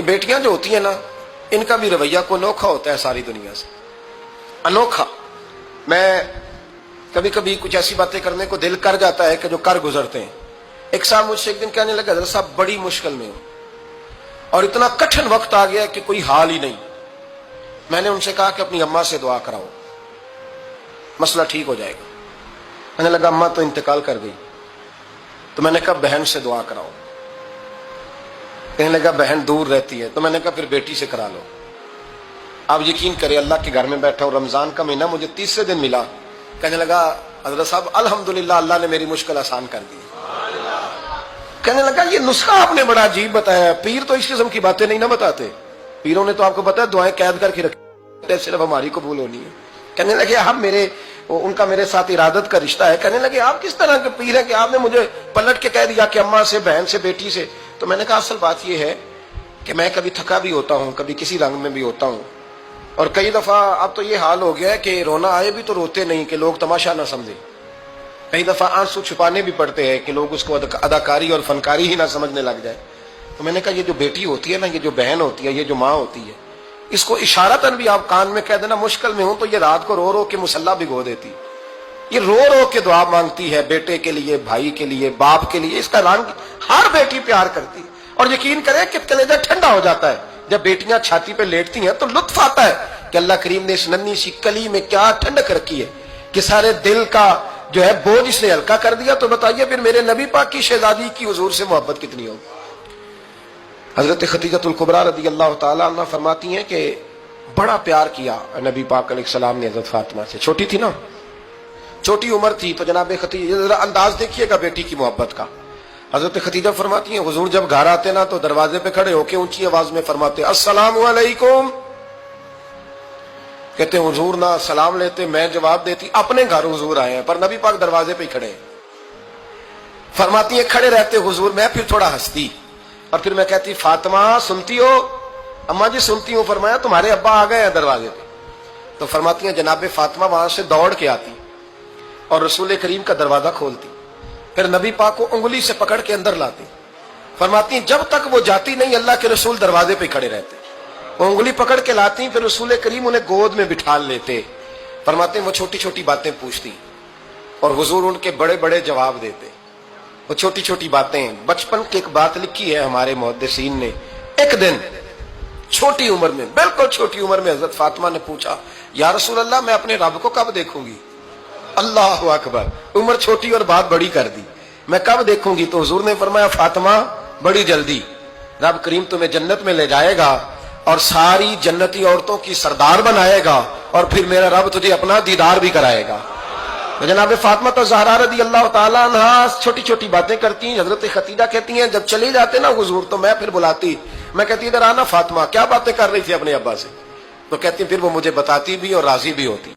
کہ بیٹیاں جو ہوتی ہیں نا ان کا بھی رویہ کو انوکھا ہوتا ہے ساری دنیا سے، انوکھا۔ میں کبھی کبھی کچھ ایسی باتیں کرنے کو دل کر جاتا ہے کہ جو کر گزرتے ہیں۔ ایک صاحب مجھ سے ایک دن کہنے لگا حضرت صاحب بڑی مشکل میں ہوں اور اتنا کٹھن وقت آ گیا کہ کوئی حال ہی نہیں۔ میں نے ان سے کہا کہ اپنی اماں سے دعا کراؤ، مسئلہ ٹھیک ہو جائے گا۔ کہنے لگا اماں تو انتقال کر گئی۔ تو میں نے کہا بہن سے دعا کراؤ۔ کہنے لگا بہن دور رہتی ہے۔ تو میں نے کہا پھر بیٹی سے کرا لو۔ آپ یقین کریں اللہ کے گھر میں بیٹھا ہوں، رمضان کا مہینہ مجھے تیسرے دن ملا۔ کہنے لگا حضرت صاحب الحمدللہ اللہ نے میری مشکل آسان کر دی۔ کہنے لگا یہ نسخہ آپ نے بڑا عجیب بتایا، پیر تو اس قسم کی باتیں نہیں نہ بتاتے، پیروں نے تو آپ کو پتا ہے دعائیں قید کر کے رکھی صرف ہماری قبول ہونی ہے۔ کہنے لگے ہم ان کا میرے ساتھ ارادت کا رشتہ ہے۔ کہنے لگے آپ کس طرح کے پیر ہیں کہ آپ نے مجھے پلٹ کے کہہ دیا کہ اماں سے، بہن سے، بیٹی سے۔ تو میں نے کہا اصل بات یہ ہے کہ میں کبھی تھکا بھی ہوتا ہوں، کبھی کسی رنگ میں بھی ہوتا ہوں، اور کئی دفعہ اب تو یہ حال ہو گیا ہے کہ رونا آئے بھی تو روتے نہیں کہ لوگ تماشا نہ سمجھیں۔ کئی دفعہ آنسو چھپانے بھی پڑتے ہیں کہ لوگ اس کو اداکاری اور فنکاری ہی نہ سمجھنے لگ جائے۔ تو میں نے کہا یہ جو بیٹی ہوتی ہے نا، یہ جو بہن ہوتی ہے، یہ جو ماں ہوتی ہے، اس کو اشارتاً بھی آپ کان میں کہہ دینا مشکل میں ہوں تو یہ رات کو رو رو کے مصلی بھگو دیتی، یہ رو رو کے دعا مانگتی ہے بیٹے کے لیے، بھائی کے لیے، باپ کے لیے۔ اس کا رنگ ہر بیٹی پیار کرتی ہے، اور یقین کریں کہ کلیجہ ٹھنڈا ہو جاتا ہے جب بیٹیاں چھاتی پہ لیٹتی ہیں تو لطف آتا ہے کہ اللہ کریم نے اس ننھی سی کلی میں کیا ٹھنڈک رکھی ہے کہ سارے دل کا جو ہے بوجھ اس نے ہلکا کر دیا۔ تو بتائیے پھر میرے نبی پاک کی شہزادی کی حضور سے محبت کتنی ہوگی۔ حضرت خدیجہ الکبریٰ رضی اللہ تعالی عنہ فرماتی ہیں کہ بڑا پیار کیا نبی پاک علیہ السلام نے حضرت فاطمہ سے، چھوٹی تھی نا، چھوٹی عمر تھی۔ تو جناب خدیجہ ذرا انداز دیکھیے گا بیٹی کی محبت کا۔ حضرت خدیجہ فرماتی ہیں حضور جب گھر آتے نا تو دروازے پہ کھڑے ہو کے اونچی آواز میں فرماتے السلام علیکم۔ کہتے ہیں حضور نہ سلام لیتے، میں جواب دیتی اپنے گھر حضور آئے ہیں پر نبی پاک دروازے پہ ہی کھڑے ہیں۔ فرماتی ہیں کھڑے رہتے حضور، میں پھر تھوڑا ہنستی اور پھر میں کہتی فاطمہ سنتی ہو؟ اماں جی سنتی ہوں۔ فرمایا تمہارے ابا آ گئے ہیں دروازے پہ۔ تو فرماتی ہیں جناب فاطمہ وہاں سے دوڑ کے آتی اور رسول کریم کا دروازہ کھولتی، پھر نبی پاک کو انگلی سے پکڑ کے اندر لاتی۔ فرماتی ہیں جب تک وہ جاتی نہیں اللہ کے رسول دروازے پہ کھڑے رہتے، وہ انگلی پکڑ کے لاتی، پھر رسول کریم انہیں گود میں بٹھا لیتے۔ فرماتے ہیں وہ چھوٹی چھوٹی باتیں پوچھتی اور حضور ان کے بڑے بڑے جواب دیتے۔ وہ چھوٹی چھوٹی باتیں، بچپن کی ایک بات لکھی ہے ہمارے محدثین نے، ایک دن چھوٹی عمر میں، بالکل چھوٹی عمر میں حضرت فاطمہ نے پوچھا یا رسول اللہ میں اپنے رب کو کب دیکھوں گی؟ اللہ اکبر، عمر چھوٹی اور بات بڑی کر دی، میں کب دیکھوں گی؟ تو حضور نے فرمایا فاطمہ بڑی جلدی، رب کریم تمہیں جنت میں لے جائے گا اور ساری جنتی عورتوں کی سردار بنائے گا، اور پھر میرا رب تجھے اپنا دیدار بھی کرائے گا۔ تو جناب فاطمہ تو زہرا رضی اللہ تعالیٰ عنہ چھوٹی چھوٹی باتیں کرتی ہیں۔ حضرت خدیجہ کہتی ہیں جب چلے جاتے نا حضور تو میں پھر بلاتی، میں کہتی ادھر آنا فاطمہ، کیا باتیں کر رہی تھی اپنے ابا سے؟ تو کہتی پھر وہ مجھے بتاتی بھی اور راضی بھی ہوتی۔